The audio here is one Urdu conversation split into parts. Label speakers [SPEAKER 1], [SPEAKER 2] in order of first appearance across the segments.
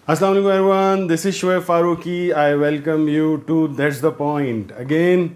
[SPEAKER 1] Assalamu alaikum everyone, this is Shoaib Farooqi. I welcome you to That's the Point. Again,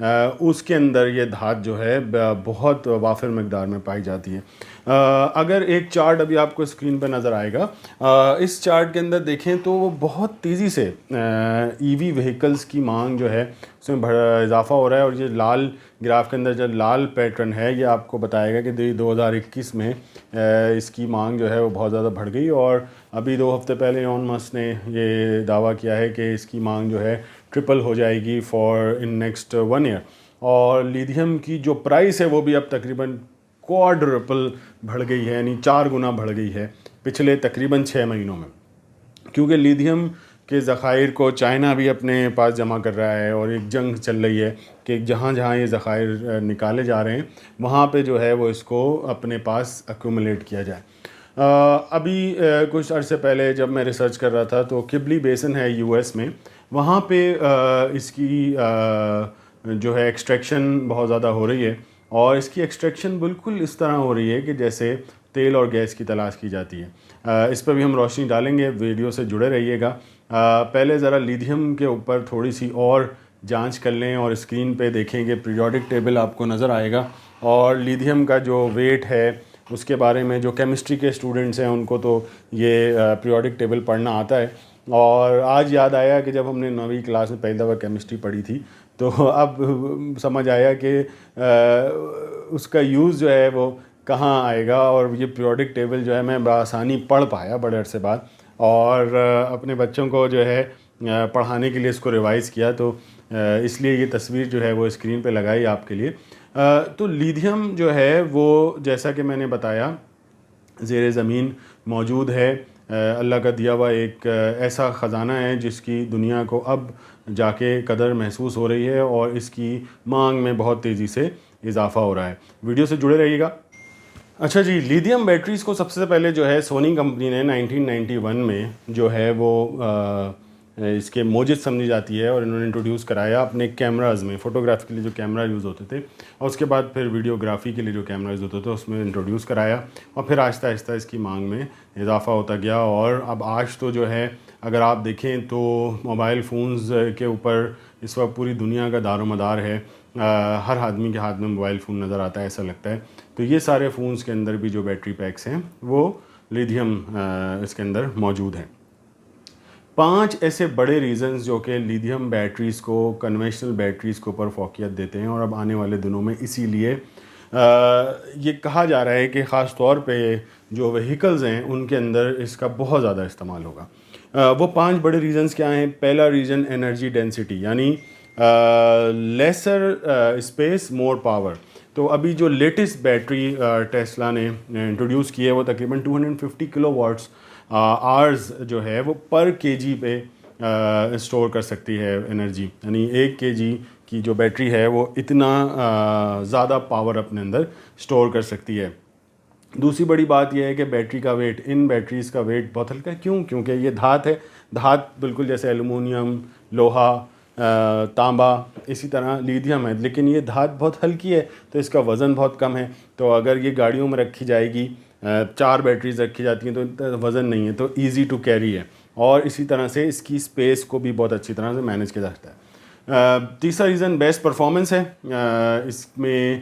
[SPEAKER 1] اس کے اندر یہ دھات جو ہے بہت وافر مقدار میں پائی جاتی ہے. اگر ایک چارٹ ابھی آپ کو اسکرین پہ نظر آئے گا, اس چارٹ کے اندر دیکھیں تو وہ بہت تیزی سے ای وی وہیکلس کی مانگ جو ہے اس میں اضافہ ہو رہا ہے. اور یہ لال گراف کے اندر جو لال پیٹرن ہے یہ آپ کو بتائے گا کہ 2021 میں اس کی مانگ جو ہے وہ بہت زیادہ بڑھ گئی. اور ابھی 2 ہفتے پہلے ایلون مسک نے یہ دعویٰ کیا ہے کہ اس کی مانگ جو ہے ٹرپل ہو جائے گی فار ان نیکسٹ 1 ایئر. اور لیتھیم کی جو پرائس ہے وہ بھی اب تقریباً کوادرپل بڑھ گئی ہے, یعنی 4 گنا بڑھ گئی ہے پچھلے تقریباً 6 مہینوں میں, کیونکہ لیتھیم کے ذخائر کو چائنا بھی اپنے پاس جمع کر رہا ہے. اور ایک جنگ چل رہی ہے کہ جہاں جہاں یہ ذخائر نکالے جا رہے ہیں وہاں پہ جو ہے وہ اس کو اپنے پاس ایکومولیٹ کیا جائے. ابھی کچھ عرصے پہلے جب میں ریسرچ کر رہا تھا تو کبلی بیسن ہے یو ایس میں, وہاں پہ اس کی جو ہے ایکسٹریکشن بہت زیادہ ہو رہی ہے. اور اس کی ایکسٹریکشن بالکل اس طرح ہو رہی ہے کہ جیسے تیل اور گیس کی تلاش کی جاتی ہے. اس پہ بھی ہم روشنی ڈالیں گے, ویڈیو سے جڑے رہیے گا. پہلے ذرا لیتھیم کے اوپر تھوڑی سی اور جانچ کر لیں اور اسکرین پہ دیکھیں کہ پیریوڈک ٹیبل آپ کو نظر آئے گا. اور لیتھیم کا جو ویٹ ہے اس کے بارے میں جو کیمسٹری کے اسٹوڈنٹس ہیں ان کو تو یہ پیریوڈک ٹیبل پڑھنا آتا ہے. اور آج یاد آیا کہ جب ہم نے 9ویں کلاس میں پہلی دفعہ کیمسٹری پڑھی تھی تو اب سمجھ آیا کہ اس کا یوز جو ہے وہ کہاں آئے گا. اور یہ پیریوڈک ٹیبل جو ہے میں بآسانی پڑھ پایا بڑے عرصے بعد, اور اپنے بچوں کو جو ہے پڑھانے کے لیے اس کو ریوائز کیا, تو اس لیے یہ تصویر جو ہے وہ اسکرین پہ لگائی آپ کے لیے. تو لیتھیم جو ہے وہ جیسا کہ میں نے بتایا زیر زمین موجود ہے. اللہ کا دیا ہوا ایک ایسا خزانہ ہے جس کی دنیا کو اب جا کے قدر محسوس ہو رہی ہے اور اس کی مانگ میں بہت تیزی سے اضافہ ہو رہا ہے. ویڈیو سے جڑے رہیے گا. اچھا جی, لیتھیم بیٹریز کو سب سے پہلے جو ہے سونی کمپنی نے 1991 میں جو ہے وہ اس کے موجد سمجھی جاتی ہے اور انہوں نے انٹروڈیوس کرایا اپنے کیمراز میں. فوٹوگرافی کے لیے جو کیمرہ یوز ہوتے تھے اور اس کے بعد پھر ویڈیوگرافی کے لیے جو کیمرہ یوز ہوتے تھے اس میں انٹروڈیوس کرایا, اور پھر آہستہ آہستہ اس کی مانگ میں اضافہ ہوتا گیا. اور اب آج تو جو ہے اگر آپ دیکھیں تو موبائل فونز کے اوپر اس وقت پوری دنیا کا دار و مدار ہے. ہر آدمی کے ہاتھ میں موبائل فون نظر آتا ہے ایسا لگتا ہے. تو یہ سارے فونز کے اندر بھی جو بیٹری پیکس ہیں وہ لیتھیم اس کے اندر موجود ہیں. 5 ایسے بڑے ریزنز جو کہ لیتھیم بیٹریز کو کنونشنل بیٹریز کے اوپر فوقیت دیتے ہیں, اور اب آنے والے دنوں میں اسی لیے یہ کہا جا رہا ہے کہ خاص طور پہ جو وہیکلز ہیں ان کے اندر اس کا بہت زیادہ استعمال ہوگا. وہ 5 بڑے ریزنز کیا ہیں؟ پہلا ریزن انرجی ڈینسٹی, یعنی لیسر اسپیس مور پاور. تو ابھی جو لیٹسٹ بیٹری ٹیسلا نے انٹروڈیوس کی ہے وہ تقریباً 250 کلو واٹس آرز جو ہے وہ پر کے جی پہ اسٹور کر سکتی ہے انرجی, یعنی 1 kg کی جو بیٹری ہے وہ اتنا زیادہ پاور اپنے اندر اسٹور کر سکتی ہے. دوسری بڑی بات یہ ہے کہ بیٹری کا ویٹ, ان بیٹریز کا ویٹ بہت ہلکا ہے. کیوں؟ کیونکہ یہ دھات ہے. دھات بالکل جیسے ایلومینیم, لوہا, تانبا, اسی طرح لیتھیم ہے, لیکن یہ دھات بہت ہلکی ہے تو اس کا وزن بہت کم ہے. تو اگر یہ گاڑیوں میں رکھی جائے گی, 4 بیٹریز رکھی جاتی ہیں تو وزن نہیں ہے, تو ایزی ٹو کیری ہے. اور اسی طرح سے اس کی اسپیس کو بھی بہت اچھی طرح سے مینیج کیا جاتا ہے. تیسرا ریزن بیسٹ پرفارمنس ہے. اس میں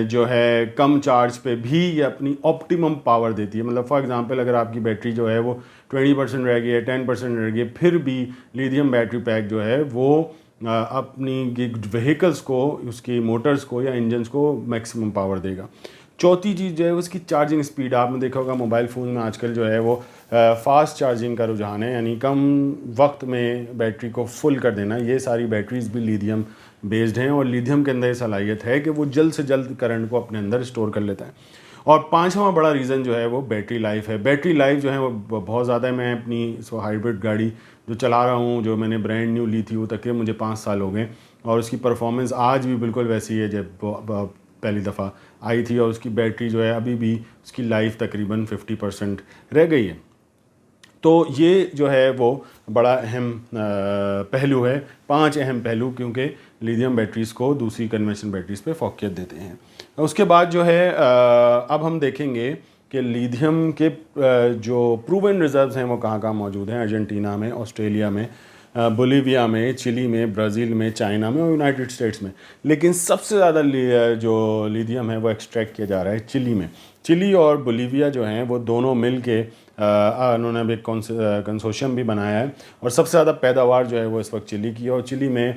[SPEAKER 1] جو ہے کم چارج پہ بھی یہ اپنی آپٹیمم پاور دیتی ہے. مطلب فار ایگزامپل اگر آپ کی بیٹری جو ہے وہ 20% رہ گئی ہے, 10% رہ گئی ہے, پھر بھی لیتھیم بیٹری پیک جو ہے وہ اپنی وہیکلس کو, اس کی موٹرز کو یا انجنس کو میکسیمم پاور دے گا. چوتھی چیز جو ہے اس کی چارجنگ اسپیڈ. آپ نے دیکھا ہوگا موبائل فون میں آج کل جو ہے وہ فاسٹ چارجنگ کا رجحان ہے, یعنی کم وقت میں بیٹری کو فل کر دینا. یہ ساری بیٹریز بھی لیتھیم بیسڈ ہیں, اور لیتھیم کے اندر یہ صلاحیت ہے کہ وہ جلد سے جلد کرنٹ کو اپنے اندر اسٹور کر لیتا ہے. اور 5واں بڑا ریزن جو ہے وہ بیٹری لائف ہے. بیٹری لائف جو ہے وہ بہت زیادہ ہے. میں اپنی ہائیبرڈ گاڑی جو چلا رہا ہوں, جو میں نے برانڈ نیو لی تھی, وہ تقریباً مجھے 5 سال ہو گئے, اور اس کی پرفارمنس آج بھی بالکل ویسی ہے جب پہلی دفعہ آئی تھی. اور اس کی بیٹری جو ہے ابھی بھی اس کی لائف تقریباً 50% رہ گئی ہے. تو یہ جو ہے وہ بڑا اہم پہلو ہے. 5 اہم پہلو کیونکہ لیتھیم بیٹریز کو دوسری کنونشنل بیٹریز پہ فوقیت دیتے ہیں. اس کے بعد جو ہے اب ہم دیکھیں گے کہ لیتھیم کے جو پروون ریزروز ہیں وہ کہاں کہاں موجود ہیں. ارجنٹینا میں, آسٹریلیا میں, بولیویا میں، چلی میں، برازیل میں، چائنا میں اور یونائٹڈ اسٹیٹس میں. لیکن سب سے زیادہ جو لیتھیم ہے وہ ایکسٹریکٹ کیا جا رہا ہے چلی میں. چلی اور بولیویا جو ہیں وہ دونوں مل کے انہوں نے اب ایک کنسورشیم بھی بنایا ہے، اور سب سے زیادہ پیداوار جو ہے وہ اس وقت چلی کی ہے، اور چلی میں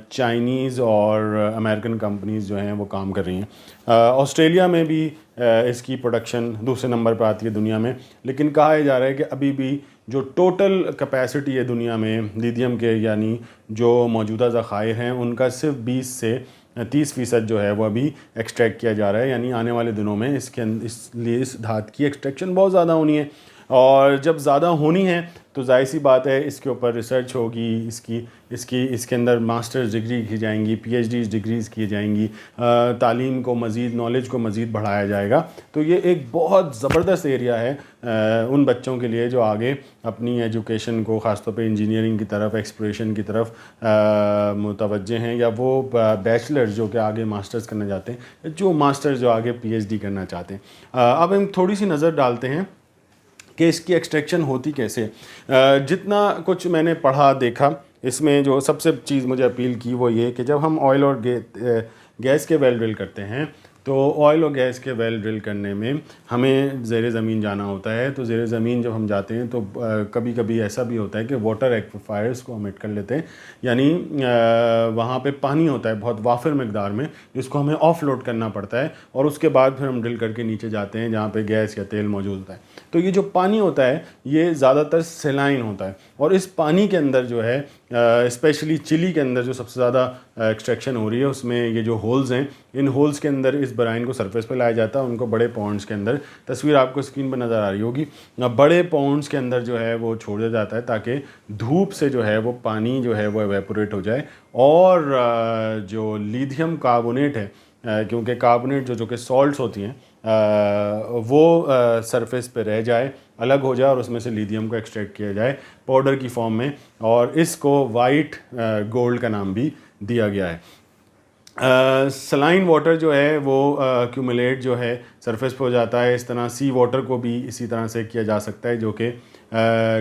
[SPEAKER 1] چائنیز اور امریکن کمپنیز جو ہیں وہ کام کر رہی ہیں. آسٹریلیا میں بھی اس کی پروڈکشن دوسرے نمبر پر آتی ہے دنیا میں، لیکن کہا جا رہا ہے کہ ابھی بھی جو ٹوٹل کیپیسٹی ہے دنیا میں لیتھیم کے، یعنی جو موجودہ ذخائر ہیں ان کا صرف 20 سے 30% جو ہے وہ ابھی ایکسٹریکٹ کیا جا رہا ہے. یعنی آنے والے دنوں میں اس لیے اس دھات کی ایکسٹریکشن بہت زیادہ ہونی ہے، اور جب زیادہ ہونی ہے تو ظاہر سی بات ہے اس کے اوپر ریسرچ ہوگی، اس کے اندر ماسٹرز ڈگری کی جائیں گی، پی ایچ ڈیز ڈگریز کی جائیں گی، تعلیم کو مزید، نالج کو مزید بڑھایا جائے گا. تو یہ ایک بہت زبردست ایریا ہے ان بچوں کے لیے جو آگے اپنی ایجوکیشن کو، خاص طور پہ انجینئرنگ کی طرف، ایکسپلوریشن کی طرف متوجہ ہیں، یا وہ بیچلرز جو کہ آگے ماسٹرز کرنا چاہتے ہیں، جو ماسٹرز جو آگے پی ایچ ڈی کرنا چاہتے ہیں. اب ہم تھوڑی سی نظر ڈالتے ہیں کہ اس کی ایکسٹریکشن ہوتی کیسے. جتنا کچھ میں نے پڑھا دیکھا، اس میں جو سب سے چیز مجھے اپیل کی وہ یہ کہ جب ہم آئل اور گیس کے ویل ڈرل کرتے ہیں تو آئل اور گیس کے ویل ڈرل کرنے میں ہمیں زیر زمین جانا ہوتا ہے. تو زیر زمین جب ہم جاتے ہیں تو کبھی کبھی ایسا بھی ہوتا ہے کہ واٹر ایکویفائرز کو ہم ہٹ کر لیتے ہیں، یعنی وہاں پہ پانی ہوتا ہے بہت وافر مقدار میں، جس کو ہمیں آف لوڈ کرنا پڑتا ہے، اور اس کے بعد پھر ہم ڈرل کر کے نیچے جاتے ہیں جہاں پہ گیس یا تیل موجود ہوتا ہے. تو یہ جو پانی ہوتا ہے یہ زیادہ تر سیلائن ہوتا ہے، اور اس پانی کے اندر جو ہے اسپیشلی چلی کے اندر جو سب سے زیادہ ایکسٹریکشن ہو رہی ہے، اس میں یہ جو ہولز ہیں، ان ہولز کے اندر اس برائن کو سرفیس پہ لایا جاتا ہے. ان کو بڑے پونڈز کے اندر، تصویر آپ کو اسکرین پہ نظر آ رہی ہوگی، بڑے پونڈز کے اندر جو ہے وہ چھوڑا جاتا ہے تاکہ دھوپ سے جو ہے وہ پانی جو ہے وہ ایویپوریٹ ہو جائے، اور جو لیتھیم کاربونیٹ ہے، کیونکہ کاربونیٹ جو کہ سالٹس ہوتی ہیں وہ سرفیس پہ رہ جائے، الگ ہو جائے، اور اس میں سے لیتھیم کو ایکسٹریکٹ کیا جائے پاؤڈر کی فارم میں، اور اس کو وائٹ گولڈ کا نام بھی دیا گیا ہے. سلائن واٹر جو ہے وہ ایکومولیٹ جو ہے سرفیس پہ ہو جاتا ہے. اس طرح سی واٹر کو بھی اسی طرح سے کیا جا سکتا ہے، جو کہ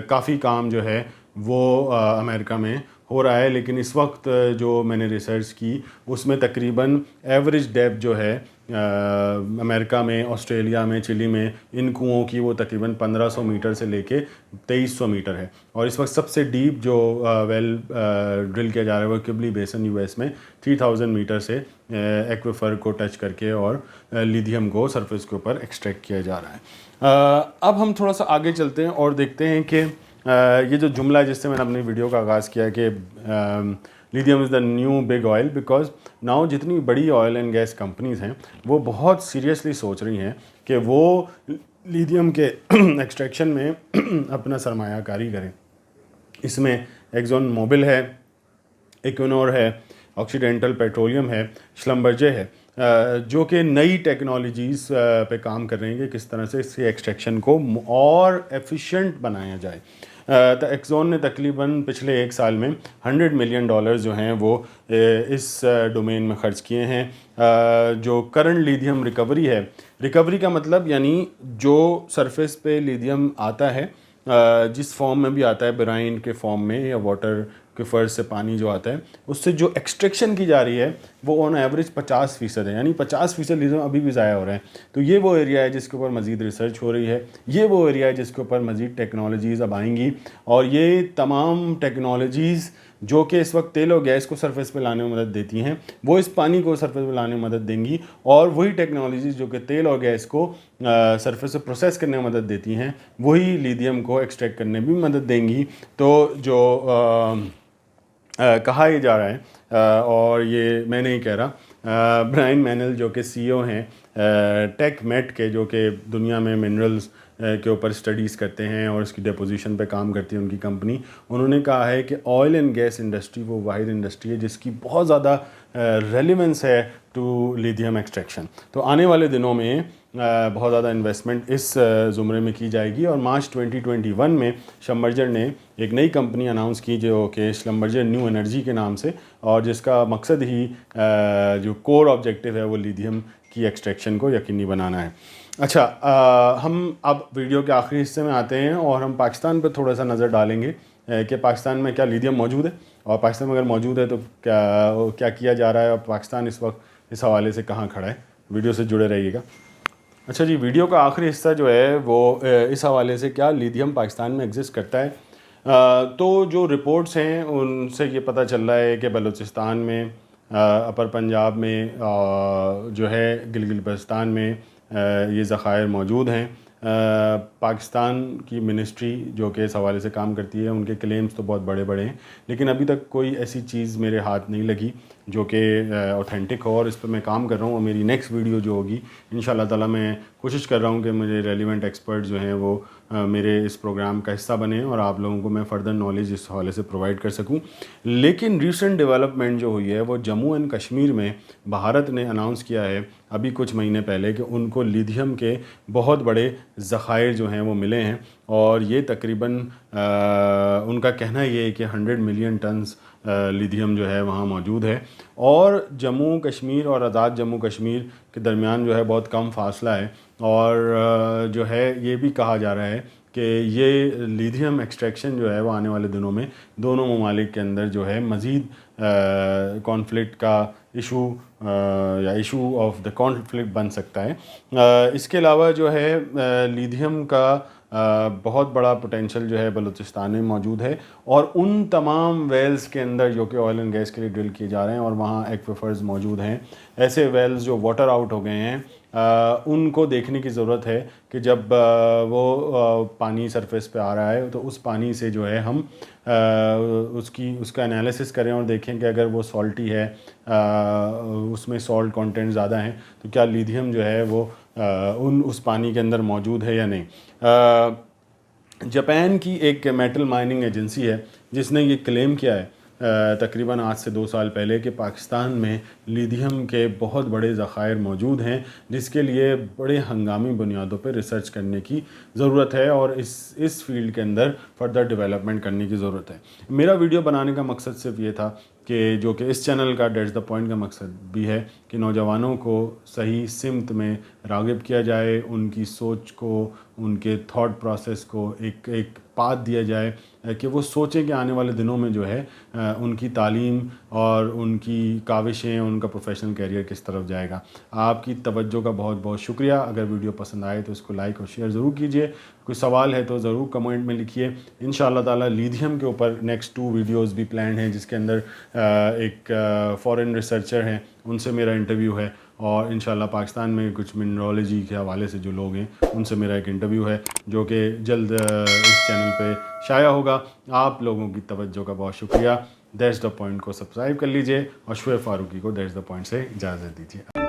[SPEAKER 1] کافی کام جو ہے وہ امریکہ میں ہو رہا ہے. لیکن اس وقت جو میں نے ریسرچ کی اس میں تقریباً ایوریج ڈیپتھ جو ہے امریکہ میں، آسٹریلیا میں، چلی میں، ان کنوؤں کی وہ تقریباً 1500 میٹر سے لے کے 2300 میٹر ہے. اور اس وقت سب سے ڈیپ جو ویل ڈرل کیا جا رہا ہے وہ کبلی بیسن یو ایس میں 3000 میٹر سے ایکویفر کو ٹچ کر کے اور لیتھیم کو سرفیس کے اوپر ایکسٹریکٹ کیا جا رہا ہے. اب ہم تھوڑا سا آگے چلتے ہیں اور دیکھتے ہیں کہ یہ جو جملہ جس سے میں نے اپنی ویڈیو کا آغاز کیا کہ lithium is the new big oil, because now جتنی بڑی آئل اینڈ گیس کمپنیز ہیں وہ بہت سیریسلی سوچ رہی ہیں کہ وہ لیتھیم کے ایکسٹریکشن میں اپنا سرمایہ کاری کریں. اس میں ایکزون موبل ہے، ایکونور ہے، آکسیڈینٹل پیٹرولیم ہے، شلمبرجے ہے، جو کہ نئی ٹیکنالوجیز پہ کام کر رہے ہیں کہ کس طرح سے اس کے ایکسٹریکشن کو اور ایفیشینٹ بنایا جائے. تو ایکزون نے تقریباً پچھلے 1 سال میں $100 ملین جو ہیں وہ اس ڈومین میں خرچ کیے ہیں. جو کرنٹ لیتھیم ریکوری ہے، ریکوری کا مطلب یعنی جو سرفیس پہ لیتھیم آتا ہے، جس فارم میں بھی آتا ہے، برائن کے فارم میں یا واٹر کے فرض سے پانی جو آتا ہے، اس سے جو ایکسٹریکشن کی جا رہی ہے وہ آن ایوریج 50% ہے، یعنی 50% لیتھیم ابھی بھی ضائع ہو رہے ہیں. تو یہ وہ ایریا ہے جس کے اوپر مزید ریسرچ ہو رہی ہے، یہ وہ ایریا ہے جس کے اوپر مزید ٹیکنالوجیز اب آئیں گی، اور یہ تمام ٹیکنالوجیز جو کہ اس وقت تیل اور گیس کو سرفیس پہ لانے میں مدد دیتی ہیں وہ اس پانی کو سرفیس پہ لانے میں مدد دیں گی، اور وہی ٹیکنالوجیز جو کہ تیل اور گیس کو سرفیس سے پروسیس کرنے میں مدد دیتی ہیں وہی لیتھیم کو ایکسٹریکٹ کرنے میں بھی مدد دیں گی. تو جو کہا یہ جا رہا ہے، اور یہ میں نہیں کہہ رہا، برائن مینل جو کہ سی او ہیں ٹیک میٹ کے، جو کہ دنیا میں منرلز کے اوپر اسٹڈیز کرتے ہیں اور اس کی ڈیپوزیشن پہ کام کرتی ہے ان کی کمپنی، انہوں نے کہا ہے کہ آئل اینڈ گیس انڈسٹری وہ واحد انڈسٹری ہے جس کی بہت زیادہ ریلیونس ہے ٹو لیتھیم ایکسٹریکشن. تو آنے والے دنوں میں بہت زیادہ انویسٹمنٹ اس زمرے میں کی جائے گی. اور مارچ 2021 میں شلمبرجر نے ایک نئی کمپنی اناؤنس کی جو کہ شلمبرجر نیو انرجی کے نام سے، اور جس کا مقصد ہی جو کور آبجیکٹیو ہے وہ لیتھیم کی ایکسٹریکشن کو یقینی بنانا ہے. اچھا، ہم اب ویڈیو کے آخری حصے میں آتے ہیں اور ہم پاکستان پہ تھوڑا سا نظر ڈالیں گے کہ پاکستان میں کیا لیتھیم موجود ہے اور پاکستان میں اگر موجود ہے تو کیا کیا جا رہا ہے اور پاکستان اس وقت اس حوالے سے کہاں کھڑا ہے. ویڈیو سے جڑے رہیے گا. اچھا جی, ویڈیو کا آخری حصہ جو ہے وہ اس حوالے سے کیا لیتھیم پاکستان میں ایگزسٹ کرتا ہے. تو جو رپورٹس ہیں ان سے یہ پتہ چل رہا ہے کہ بلوچستان میں, اپر پنجاب میں, جو ہے گلگت بلتستان میں یہ ذخائر موجود ہیں. پاکستان کی منسٹری جو کہ اس حوالے سے کام کرتی ہے ان کے کلیمز تو بہت بڑے بڑے ہیں, لیکن ابھی تک کوئی ایسی چیز میرے ہاتھ نہیں لگی جو کہ اوتھینٹک ہو, اور اس پہ میں کام کر رہا ہوں. اور میری نیکسٹ ویڈیو جو ہوگی انشاءاللہ تعالیٰ میں کوشش کر رہا ہوں کہ مجھے ریلیونٹ ایکسپرٹ جو ہیں وہ میرے اس پروگرام کا حصہ بنیں اور آپ لوگوں کو میں فردر نالج اس حوالے سے پرووائڈ کر سکوں. لیکن ریسنٹ ڈیولپمنٹ جو ہوئی ہے وہ جموں اینڈ کشمیر میں بھارت نے اناؤنس کیا ہے ابھی کچھ مہینے پہلے کہ ان کو لیتھیم کے بہت بڑے ذخائر جو ہیں وہ ملے ہیں, اور یہ تقریباً ان کا کہنا یہ ہے کہ 100 ملین ٹنز لیتھیم جو ہے وہاں موجود ہے. اور جموں کشمیر اور آزاد جموں کشمیر کے درمیان جو ہے بہت کم فاصلہ ہے, اور جو ہے یہ بھی کہا جا رہا ہے کہ یہ لیتھیم ایکسٹریکشن جو ہے وہ آنے والے دنوں میں دونوں ممالک کے اندر جو ہے مزید کانفلکٹ کا ایشو یا ایشو آف دا کانفلکٹ بن سکتا ہے. اس کے علاوہ جو ہے لیتھیم کا بہت بڑا پوٹینشیل جو ہے بلوچستان میں موجود ہے, اور ان تمام ویلز کے اندر جو کہ آئل اینڈ گیس کے لیے ڈرل کیے جا رہے ہیں اور وہاں ایکویفرز موجود ہیں, ایسے ویلز جو واٹر آؤٹ ہو گئے ہیں ان کو دیکھنے کی ضرورت ہے کہ جب وہ پانی سرفیس پہ آ رہا ہے تو اس پانی سے جو ہے ہم اس کا انالیسس کریں اور دیکھیں کہ اگر وہ سالٹی ہے, اس میں سالٹ کانٹینٹ زیادہ ہیں, تو کیا لیتھیم جو ہے وہ اس پانی کے اندر موجود ہے یا نہیں. جاپان کی ایک میٹل مائننگ ایجنسی ہے جس نے یہ کلیم کیا ہے تقریباً آج سے 2 سال پہلے کہ پاکستان میں لیتھیم کے بہت بڑے ذخائر موجود ہیں, جس کے لیے بڑے ہنگامی بنیادوں پہ ریسرچ کرنے کی ضرورت ہے اور اس فیلڈ کے اندر فردر ڈیولپمنٹ کرنے کی ضرورت ہے. میرا ویڈیو بنانے کا مقصد صرف یہ تھا کہ جو کہ اس چینل کا دیٹس دا پوائنٹ کا مقصد بھی ہے کہ نوجوانوں کو صحیح سمت میں راغب کیا جائے, ان کی سوچ کو, ان کے تھاٹ پروسیس کو ایک پاتھ دیا جائے کہ وہ سوچیں کہ آنے والے دنوں میں جو ہے ان کی تعلیم اور ان کی کاوشیں, ان کا پروفیشنل کیریئر کس طرف جائے گا. آپ کی توجہ کا بہت بہت شکریہ. اگر ویڈیو پسند آئے تو اس کو لائک اور شیئر ضرور کیجیے. کوئی سوال ہے تو ضرور کمنٹ میں لکھیے. انشاءاللہ تعالیٰ لیتھیم کے اوپر نیکسٹ 2 ویڈیوز بھی پلانڈ ہیں, جس کے اندر ایک فورن ریسرچر ہیں ان سے میرا انٹرویو ہے, اور انشاءاللہ پاکستان میں کچھ منرالوجی کے حوالے سے جو لوگ ہیں ان سے میرا ایک انٹرویو ہے جو کہ جلد اس چینل پہ شائع ہوگا. آپ لوگوں کی توجہ کا بہت شکریہ. دیٹس دا پوائنٹ کو سبسکرائب کر لیجئے اور شعیب فاروقی کو دیٹس دا پوائنٹ سے اجازت دیجیے.